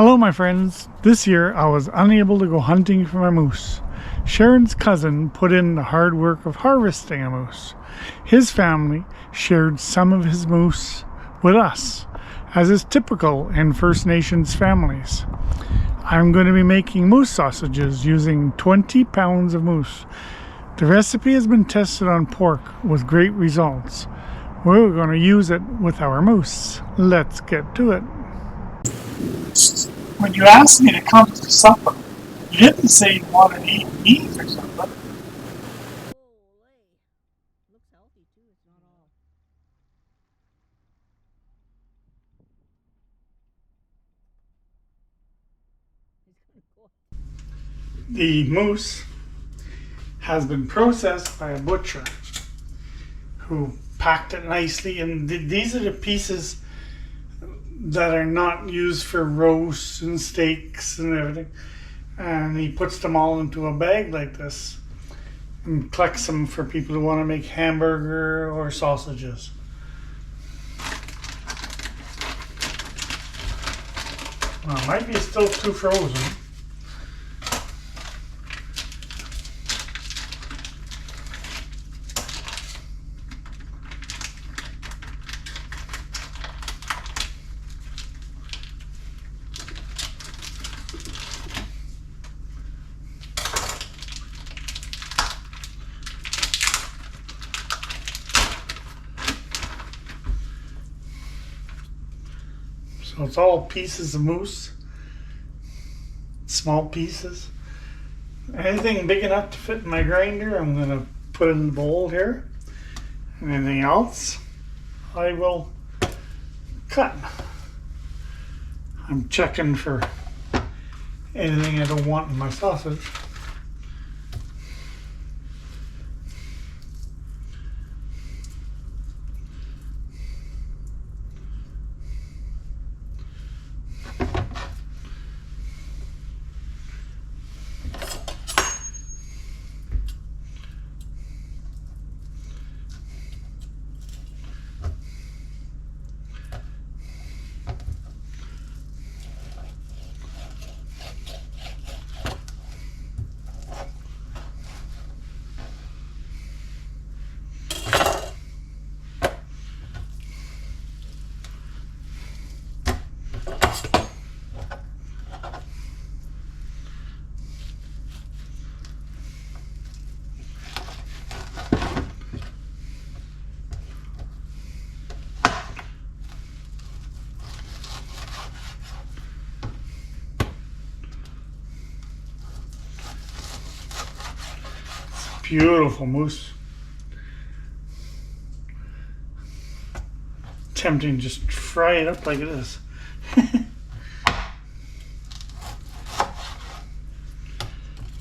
Hello my friends, this year I was unable to go hunting for my moose. Sharon's cousin put in the hard work of harvesting a moose. His family shared some of his moose with us, as is typical in First Nations families. I'm going to be making moose sausages using 20 pounds of moose. The recipe has been tested on pork with great results. We're going to use it with our moose. Let's get to it. When you asked me to come to supper, you didn't say you wanted to eat meat or something. Looks healthy too, it's not all. The moose has been processed by a butcher who packed it nicely, and these are the pieces that are not used for roasts and steaks and everything, and he puts them all into a bag like this and collects them for people who want to make hamburger or sausages. Well, it might be still too frozen. So it's all pieces of moose, small pieces. Anything big enough to fit in my grinder, I'm going to put in the bowl here. And anything else, I will cut. I'm checking for anything I don't want in my sausage. Beautiful moose. Tempting to just fry it up like it is.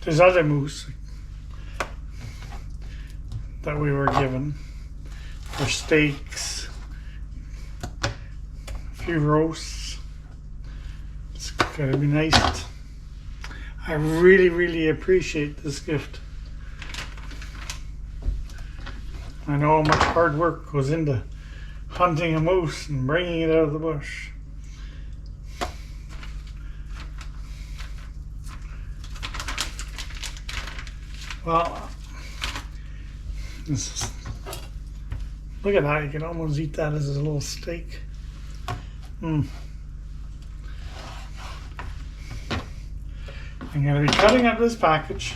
There's other moose that we were given for steaks, a few roasts. It's gotta be nice. I really appreciate this gift. I know how much hard work goes into hunting a moose and bringing it out of the bush. Well, look at that, you can almost eat that as a little steak. I'm going to be cutting up this package,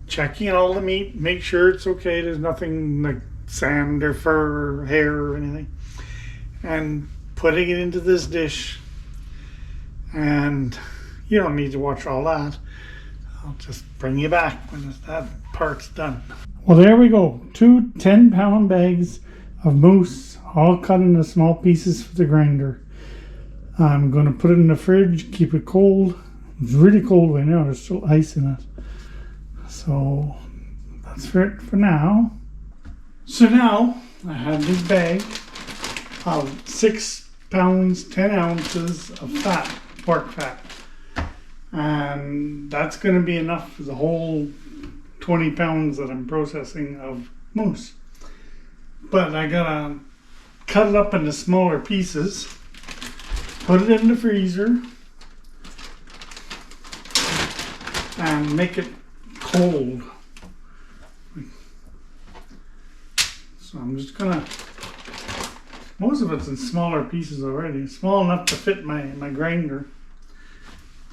checking all the meat, make sure it's okay, there's nothing like sand or fur or hair or anything, and putting it into this dish. And you don't need to watch all that. I'll just bring you back when that part's done. Well, there we go. 2 10-pound bags of moose, all cut into small pieces for the grinder. I'm going to put it in the fridge, keep it cold. It's really cold right now, there's still ice in it. So that's it for now. So now I have this bag of 6 pounds, 10 ounces of fat, pork fat. And that's going to be enough for the whole 20 pounds that I'm processing of moose. But I gotta cut it up into smaller pieces, put it in the freezer, and make it cold. So I'm just gonna, most of it's in smaller pieces already, small enough to fit my grinder.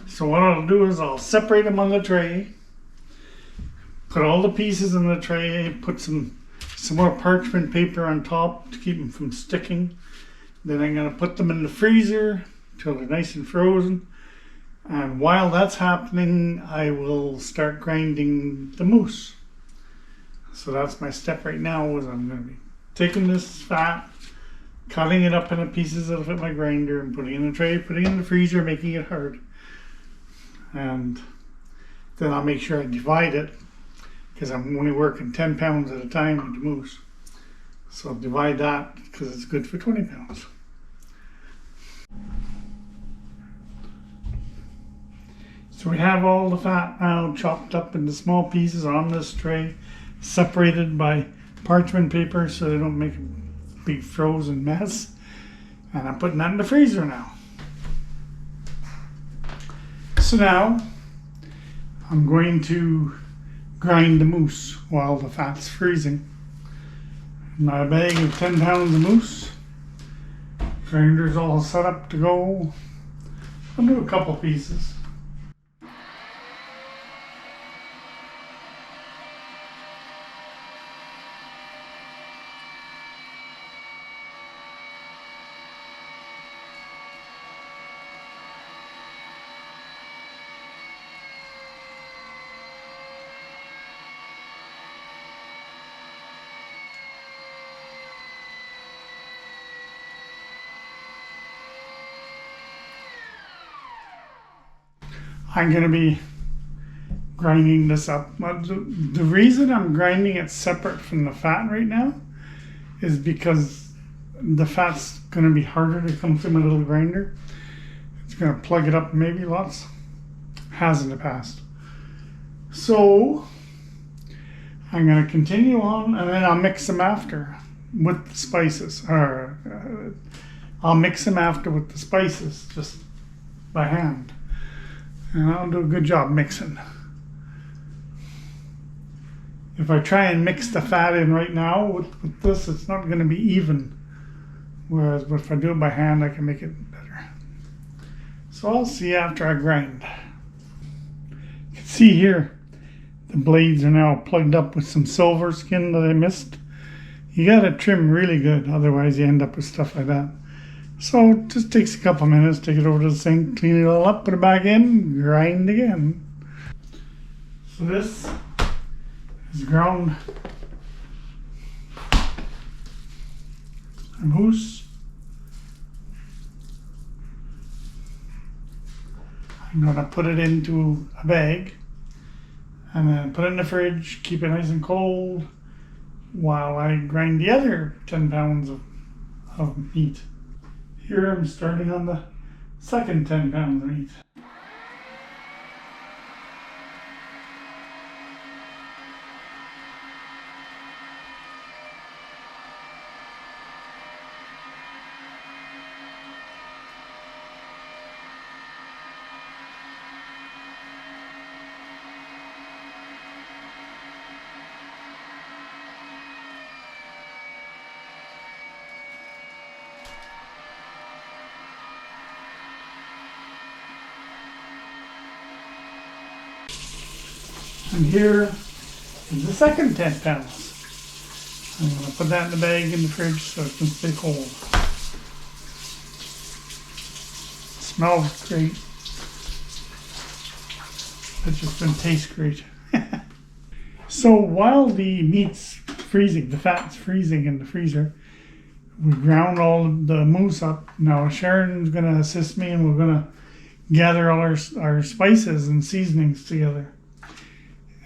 So what I'll do is I'll separate them on the tray, put all the pieces in the tray, put some more parchment paper on top to keep them from sticking. Then I'm gonna put them in the freezer till they're nice and frozen. And while that's happening, I will start grinding the mousse. So that's my step right now, is I'm going to be taking this fat, cutting it up into pieces that'll fit my grinder, and putting it in the tray, putting it in the freezer, making it hard. And then I'll make sure I divide it, because I'm only working 10 pounds at a time with the mousse. So I'll divide that, because it's good for 20 pounds. So we have all the fat now chopped up into small pieces on this tray, separated by parchment paper so they don't make a big frozen mess. And I'm putting that in the freezer now. So now I'm going to grind the mousse while the fat's freezing. My bag of 10 pounds of mousse. Grinder's all set up to go. I'll do a couple pieces. I'm going to be grinding this up. The reason I'm grinding it separate from the fat right now is because the fat's going to be harder to come through my little grinder. It's going to plug it up maybe lots. Has in the past. So I'm going to continue on, and then I'll mix them after with the spices. I'll mix them after with the spices just by hand. And I'll do a good job mixing. If I try and mix the fat in right now with this, it's not going to be even. Whereas if I do it by hand, I can make it better. So I'll see after I grind. You can see here, the blades are now plugged up with some silver skin that I missed. You got to trim really good, otherwise you end up with stuff like that. So it just takes a couple minutes, take it over to the sink, clean it all up, put it back in, grind again. So this is ground mousse. I'm going to put it into a bag and then put it in the fridge, keep it nice and cold while I grind the other 10 pounds of meat. Here I'm starting on the second 10 pounds of meat. And here is the second 10 pounds. I'm going to put that in the bag in the fridge so it can stay cold. Smells great. It just doesn't taste great. So while the meat's freezing, the fat's freezing in the freezer, we ground all the mousse up. Now Sharon's going to assist me, and we're going to gather all our spices and seasonings together.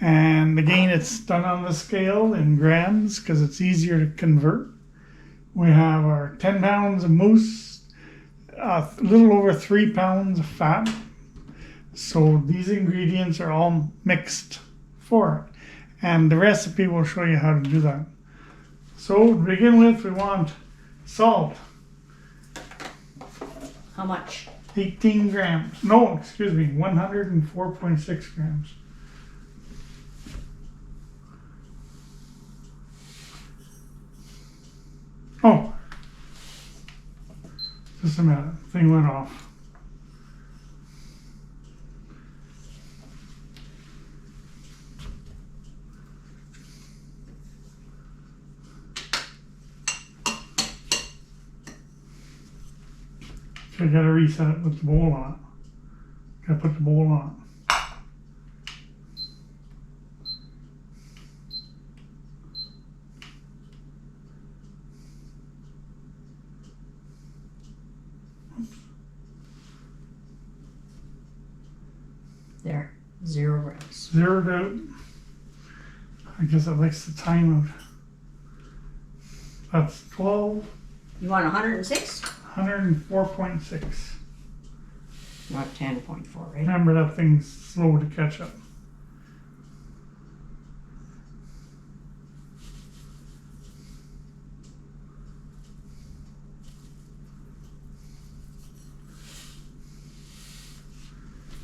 And again, it's done on the scale in grams because it's easier to convert. We have our 10 pounds of mousse, a little over 3 pounds of fat. So these ingredients are all mixed for it. And the recipe will show you how to do that. So to begin with, we want salt. How much? 18 grams. No, excuse me, 104.6 grams. Just a minute. Thing went off. I gotta reset it with the bowl on it. Gotta put the bowl on it. There. 0 grams. Zeroed out. I guess it likes the time out. That's 12, You want 106? 104.6. Not 10.4, right? Remember that thing's slow to catch up.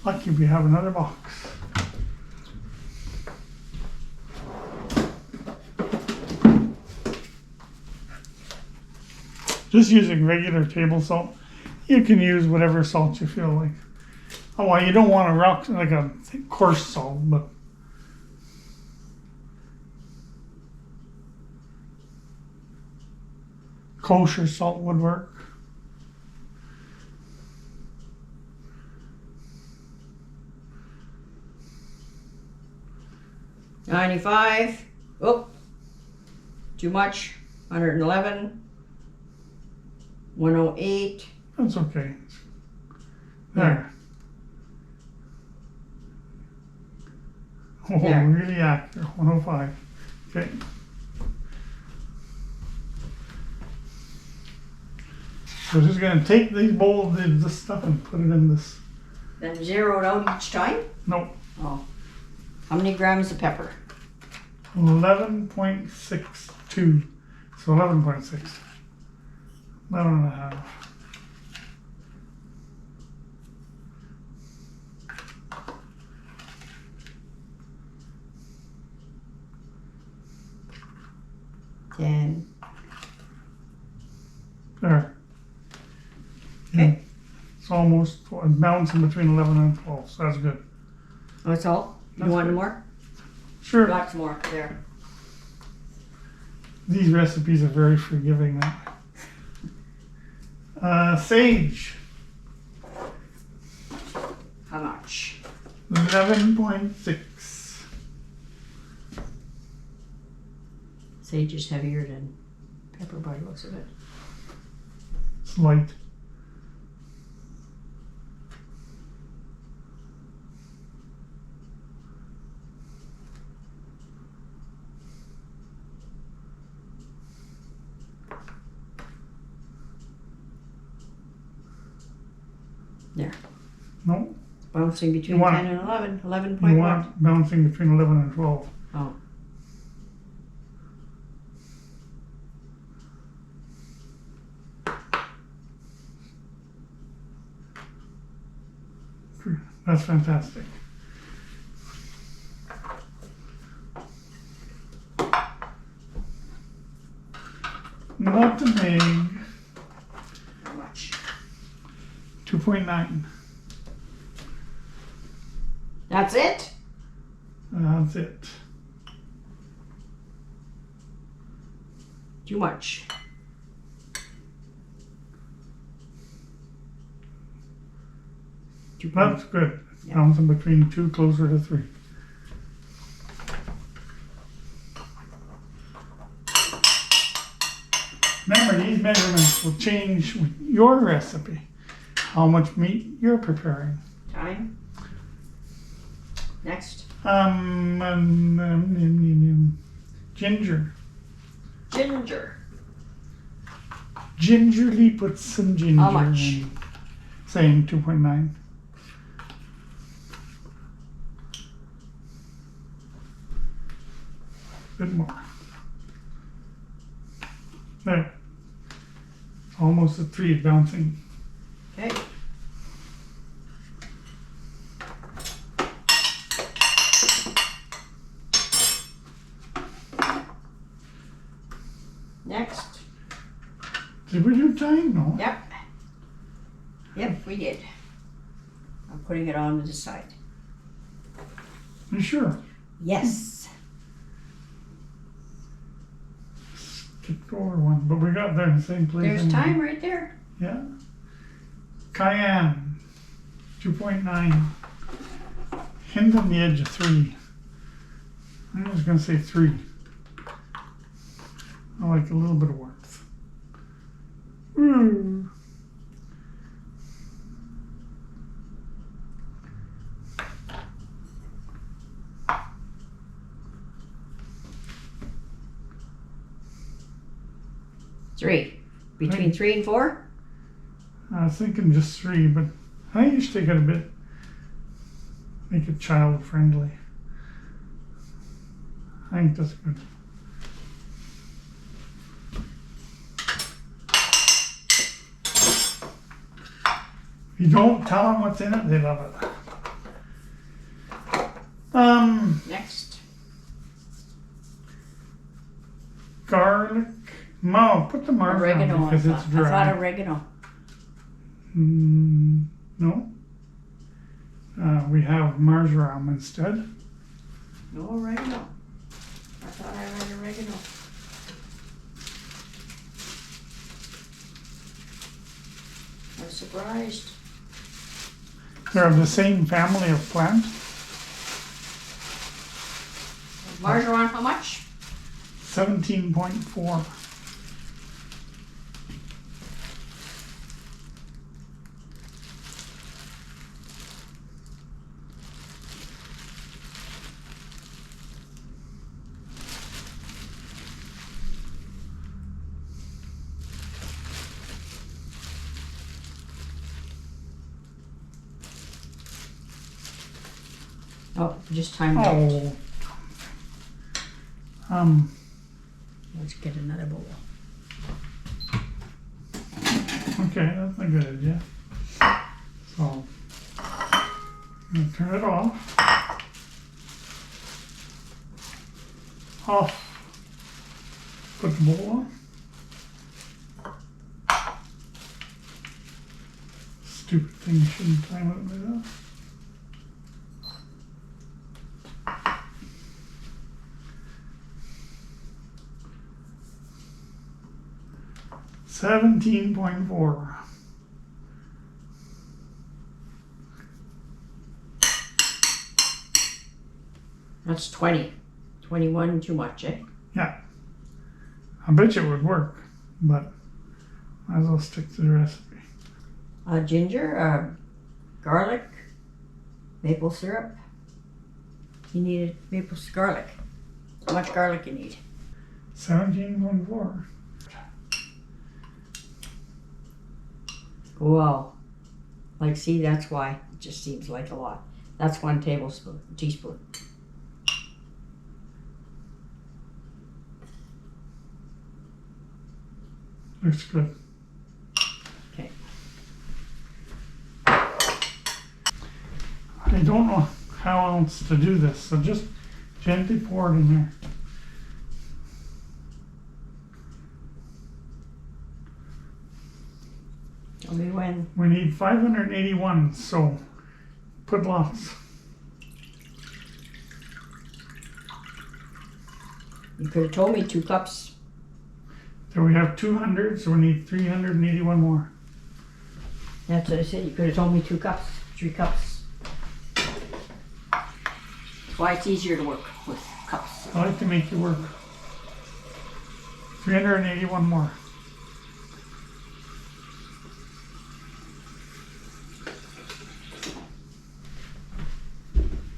Lucky we have another box. Just using regular table salt. You can use whatever salt you feel like. Oh, well, you don't want a rock like a coarse salt, but kosher salt would work. $95. Oh, too much. 111. 108. That's okay. There. Oh, There. really accurate. 105. Okay. So we're just gonna take these bowls of this stuff and put it in this. Then 0 it out each time? Nope. Oh. How many grams of pepper? 11.62. So 11.6. 11 and a half. Ten. There. Okay. It's almost bouncing between 11 and 12, so that's good. Oh, that's all? You That's want good. more? Sure. Lots more. There. These recipes are very forgiving now. Sage, How much? 11.6. Sage is heavier than pepper by the looks of it. It's light. There. No, Bouncing between You want- 10 and 11. 11 you point want what? it bouncing between 11 and 12. Oh. That's fantastic. Nutmeg, How much? 2.9. That's it? That's it. Too much. That's good. It's Yeah. bouncing between 2, closer to 3. Remember, these measurements will change with your recipe, how much meat you're preparing. Time. Next. Ginger. Ginger. Gingerly put some ginger How much? in. Saying 2.9. Bit more. There. It's almost a 3 bouncing. Okay. Next. Did we do time? No. Yep. Yep, we did. I'm putting it on to the side. You sure? Yes. Skipped over one, but we got there in the same place. There's anyway. thyme right there. Yeah. Cayenne, 2.9. Hint on the edge of 3. I'm just going to say 3. I like a little bit of warmth. Ooh. Three. Between 3 and 4? I was thinking just 3, but I think you should take it a bit, make it child friendly. I think that's good. If you don't tell them what's in it, they love it. Next. Garlic. No, put the marjoram Oregano. because it's I dry. thought oregano. No. We have marjoram instead. No oregano. I thought I read oregano. I'm surprised. They're of the same family of plant. Marjoram, how much? 17.4. Oh, just timed out. Oh. Let's get another bowl. Okay, that's a good idea. So, I'm gonna turn it off. Off. Put the bowl on. Stupid thing, shouldn't time it like that. $17.4. That's 20. 21 too much, eh? Yeah. I bet you it would work, but might as well stick to the recipe. Ginger, garlic, maple syrup. You need garlic. How much garlic you need? 17.4. Whoa. Like, see, that's why. It just seems like a lot. That's 1 teaspoon. Looks good. Okay. I don't know how else to do this, so just gently pour it in there. Tell me when. We need 581, so put lots. You could have told me 2 cups. So we have 200, so we need 381 more. That's what I said. You could have told me 2 cups, 3 cups. That's why it's easier to work with cups. I like to make you work. 381 more.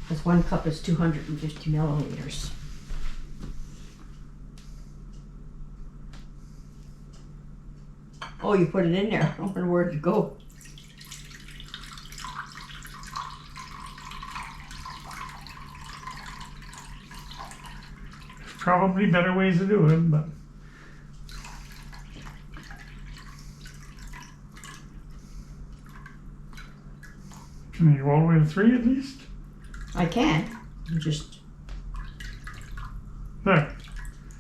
Because 1 cup is 250 milliliters. Oh, you put it in there. I wonder where to go. There's probably better ways to do it, but can you go all the way to 3 at least? I can. You just There.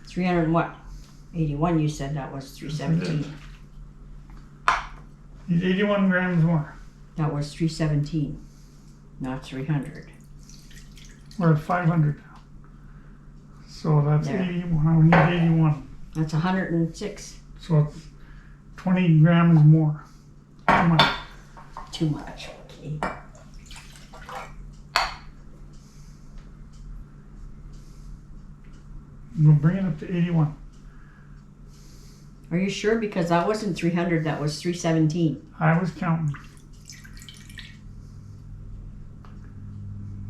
300 and what? 81. You said that was 317. Need 81 grams more. That was 317, not 300. We're at 500 now. So that's There. 81. I need 81. That's 106. So it's 20 grams more. Too much. Too much. Okay. We'll bring it up to 81. Are you sure? Because that wasn't 300, that was 317. I was counting.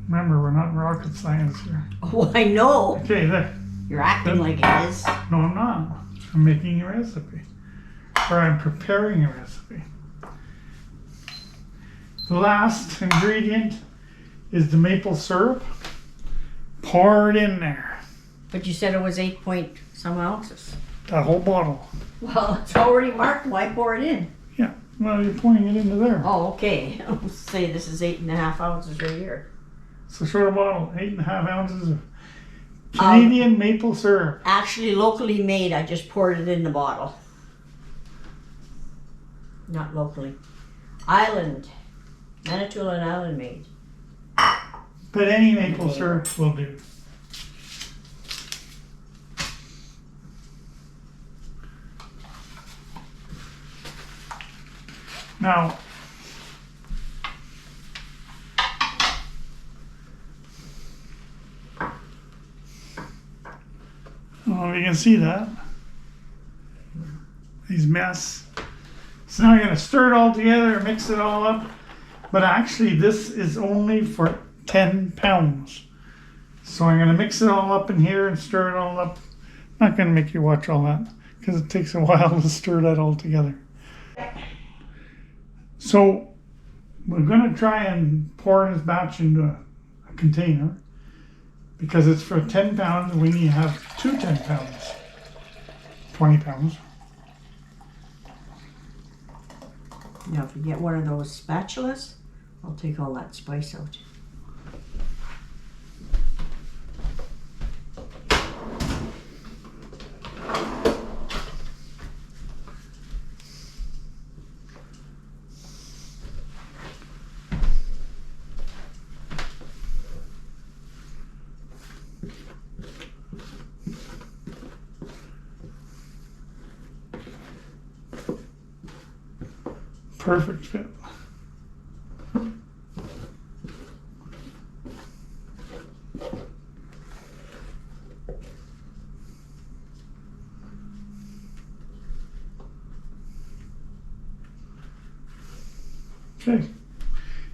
Remember, we're not rocket science here. Oh, I know. Okay, there. You're acting like it is. No, I'm not. I'm making a recipe. Or I'm preparing a recipe. The last ingredient is the maple syrup. Pour it in there. But you said it was 8 point some ounces. That whole bottle. Well, it's already marked. Why pour it in? Yeah, well, you're pouring it into there. Oh, okay. I'll say this is 8.5 ounces right here. It's a short bottle, 8.5 ounces of Canadian maple syrup. Actually, locally made. I just poured it in the bottle. Not locally. Island. Manitoulin Island made. But any maple syrup will do. Now, you can see that. These mess. So now you're going to stir it all together, mix it all up. But actually, this is only for 10 pounds. So I'm going to mix it all up in here and stir it all up. I'm not going to make you watch all that because it takes a while to stir that all together. So we're going to try and pour this batch into a container because it's for 10 pounds and we need to have 2 10 pounds, 20 pounds. Now, if you get one of those spatulas, I'll take all that spice out. Perfect fit. Okay,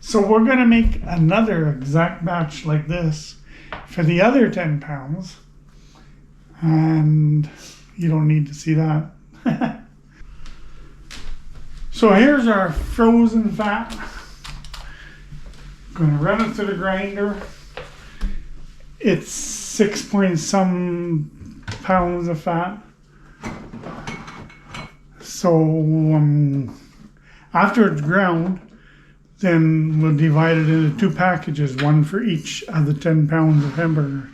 so we're going to make another exact batch like this for the other 10 pounds, and you don't need to see that. So here's our frozen fat. Going to run it through the grinder. It's 6 point some pounds of fat. So after it's ground, then we'll divide it into 2 packages, one for each of the 10 pounds of hamburger.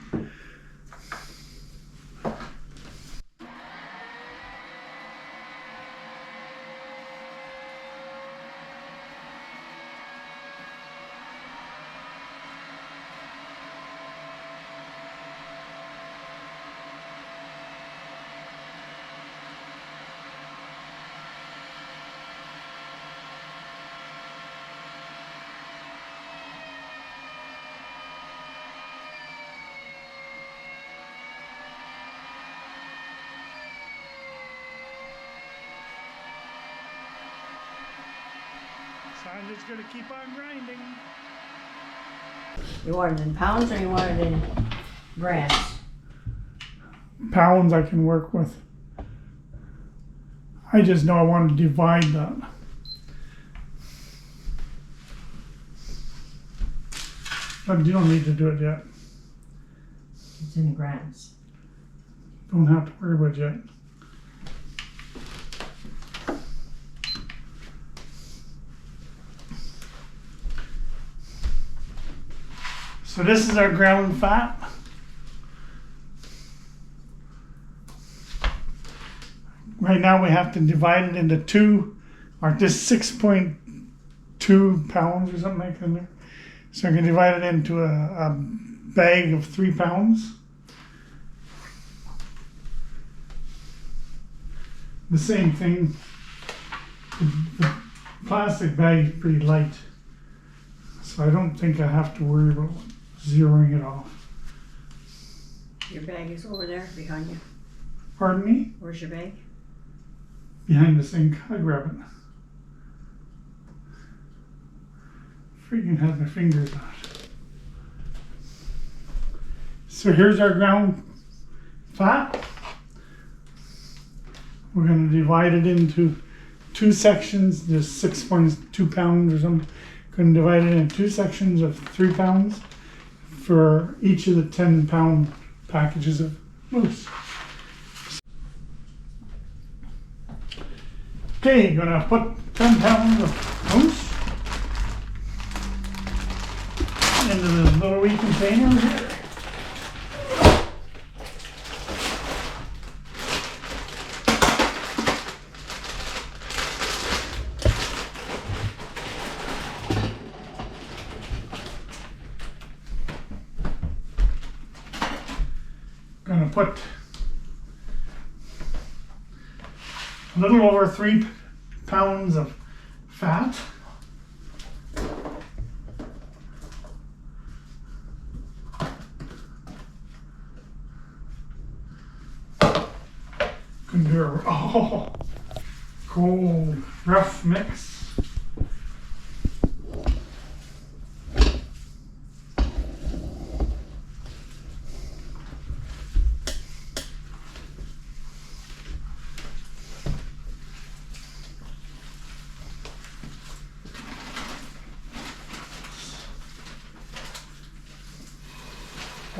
So I'm just going to keep on grinding. You want it in pounds or you want it in grams? Pounds I can work with. I just know I want to divide that. But you don't need to do it yet. It's in grams. Don't have to worry about it yet. So this is our ground fat. Right now we have to divide it into 2, or this 6.2 2 pounds or something like that in there. So I'm going to divide it into a bag of 3 pounds. The same thing. The plastic bag is pretty light, so I don't think I have to worry about zeroing it off. Your bag is over there behind you. Pardon me? Where's your bag? Behind the sink. I grab it. Freaking had my fingers on it. So here's our ground fat. We're going to divide it into 2 sections. There's 6.2 pounds or something. Going to divide it into 2 sections of 3 pounds for each of the 10-pound packages of mousse. Okay, gonna put 10 pounds of mousse into this little wee container here. Gonna put a little over 3 pounds of fat. Can do a cold, rough mix.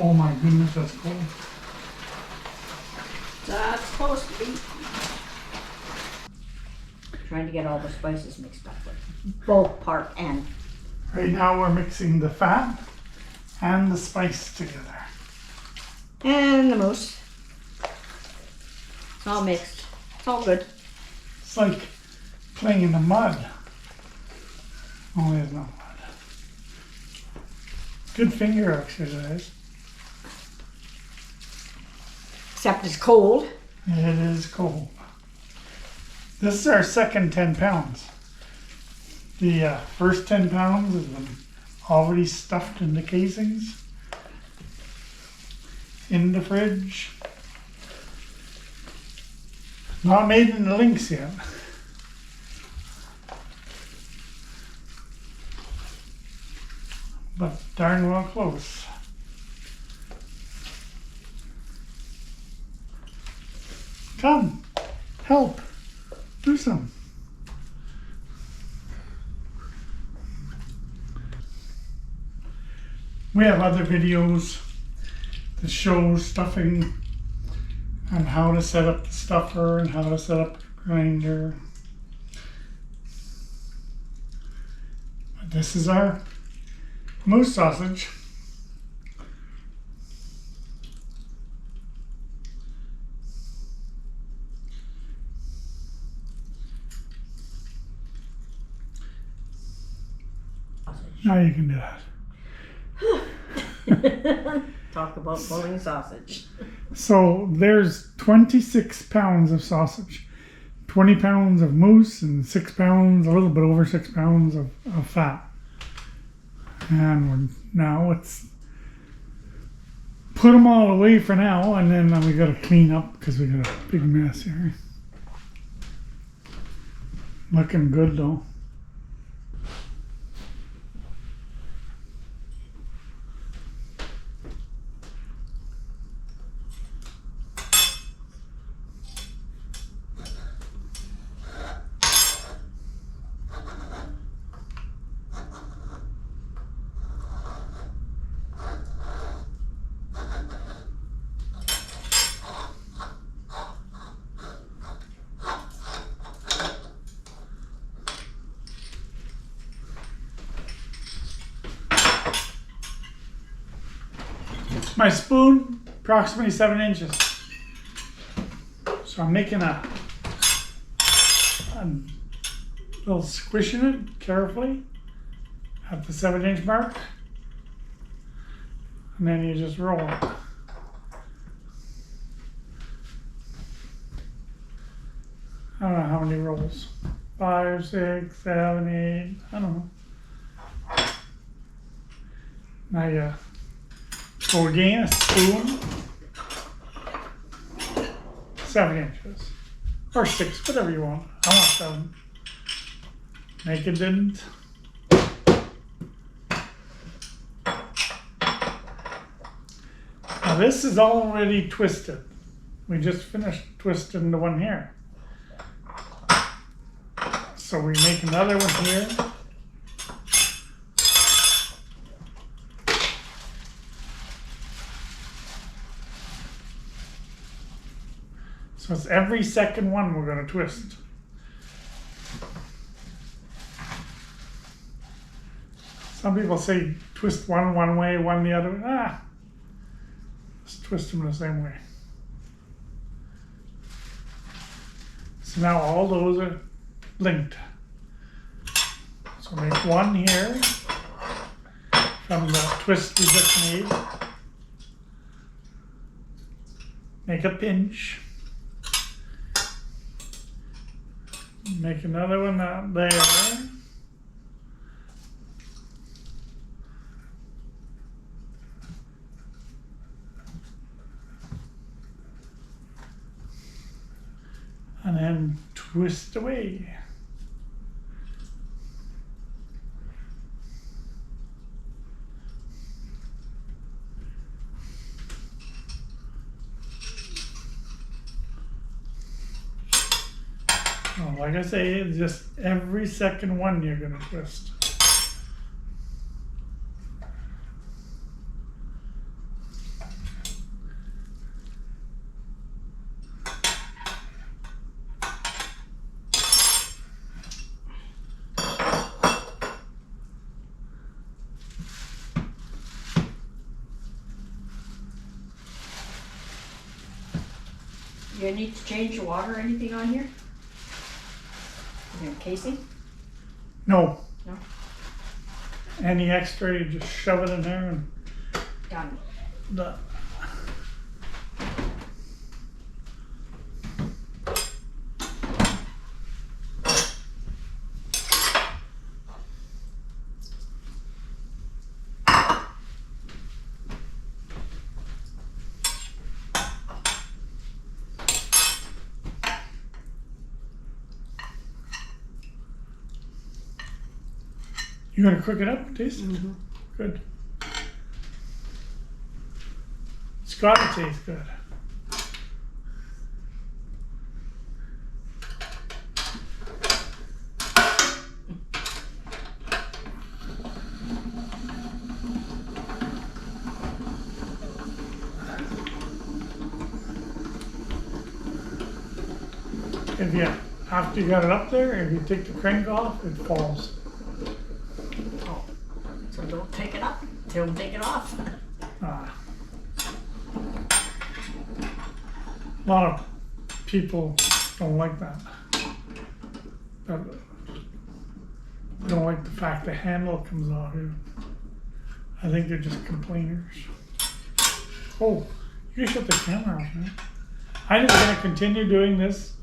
Oh my goodness, that's cold. That's supposed to be. Trying to get all the spices mixed up with both part and. Right now we're mixing the fat and the spice together. And the mousse. It's all mixed. It's all good. It's like playing in the mud. Only it's not mud. Good finger exercise. Except it's cold. It is cold. This is our second 10 pounds. The first 10 pounds has been already stuffed in the casings in the fridge. Not made in the links yet. But darn well close. Come, help, do some. We have other videos that show stuffing and how to set up the stuffer and how to set up the grinder. But this is our mousse sausage. Now you can do that. Talk about pulling sausage. So there's 26 pounds of sausage, 20 pounds of mousse, and 6 pounds, a little bit over 6 pounds of fat. And now let's put them all away for now, and then we got to clean up because we got a big mess here. Looking good though. My spoon, approximately 7 inches. So I'm making a little squish in it carefully. at the 7-inch mark, and then you just roll it. I don't know how many rolls. 5, 6, 7, 8, I don't know. Now you go again, a spoon, 7 inches. Or 6, whatever you want. I want 7. Make a dent. Now this is already twisted. We just finished twisting the one here. So we make another one here. So it's every second one we're going to twist. Some people say twist one way, one the other way. Let's twist them the same way. So now all those are linked. So make one here from the twist we just made. Make a pinch. Make another one out there. And then twist away. Well, like I say, it's just every second one you're going to twist. You need to change the water or anything on here? Casing? No. No? Any extra, you just shove it in there and Done. done. You gonna cook it up and taste it? Mm-hmm. Good. It's gotta taste good. If you, after you got it up there, if you take the crank off, it falls. Oh, so don't take it up till take it off. A lot of people don't like that. They don't like the fact the handle comes off. I think they're just complainers. Oh, you can shut the camera off, man. I'm just going to continue doing this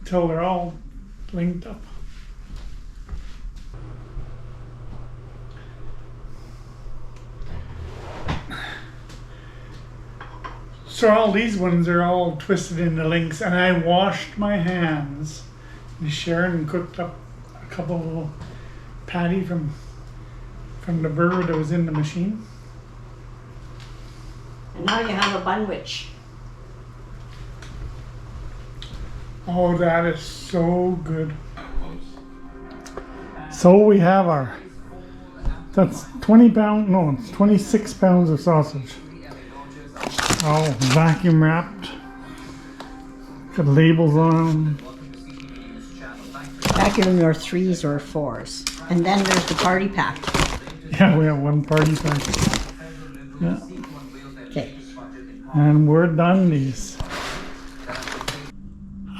until they're all linked up. So all these ones are all twisted into links, and I washed my hands. And Sharon cooked up a couple of little patty from the burger that was in the machine. And now you have a bunwich. Oh, that is so good. So we have that's 20 pounds, no, it's 26 pounds of sausage. All vacuum wrapped. Got labels on them. Vacuum your 3s or 4s. And then there's the party pack. Yeah, we have one party pack. Yeah. Okay. And we're done these.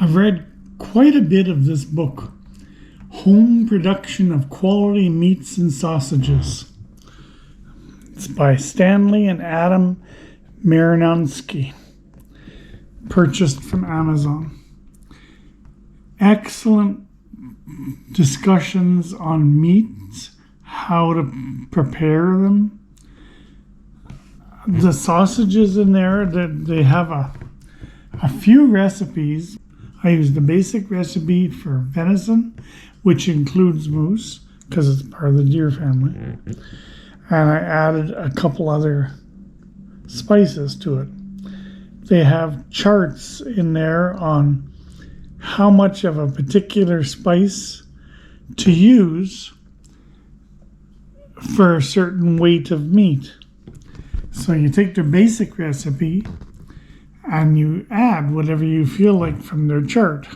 I've read quite a bit of this book, Home Production of Quality Meats and Sausages. It's by Stanley and Adam Marinonsky. Purchased from Amazon. Excellent discussions on meats, how to prepare them. The sausages in there, they have a few recipes. I used the basic recipe for venison, which includes moose, because it's part of the deer family. And I added a couple other spices to it. They have charts in there on how much of a particular spice to use for a certain weight of meat. So you take their basic recipe and you add whatever you feel like from their chart.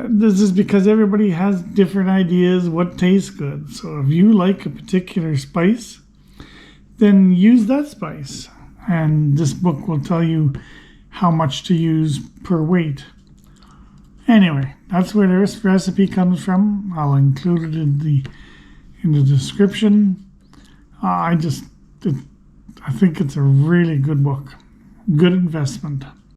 This is because everybody has different ideas what tastes good. So if you like a particular spice, then use that spice. And this book will tell you how much to use per weight. Anyway, that's where this recipe comes from. I'll include it in the description. I think it's a really good book. Good investment.